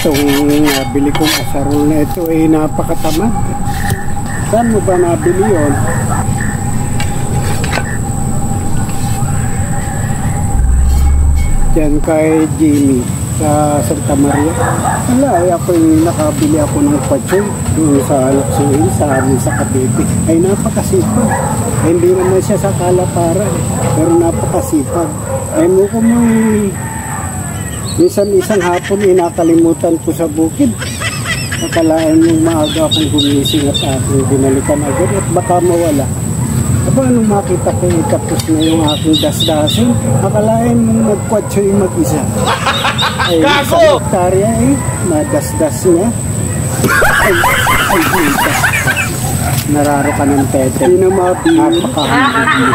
Itong nabili kong asarol na ito ay napakatamad. Saan mo ba nabili yun? Diyan kay Jimmy sa Santa Maria. Wala, ay nakabili ako ng patsoy doon sa Laksuin, sa amin sa Cavite. Ay napakasipag. Ay, hindi naman siya sa Kalapara, pero napakasipag. Ay mo ko mo isang hapon nakalimutan ko sa bukid. Akalaan yung maaga akong gumising at aking binalikan agad at baka mawala. Aba, anong makita ko tapos na yung aking dasdasin, akalain mong nagkwatsoy mag-isa. Ay, sa hektarya nadasdas niya. Ay, nararo ka ng tete. Hindi na mabili. Napakahangin.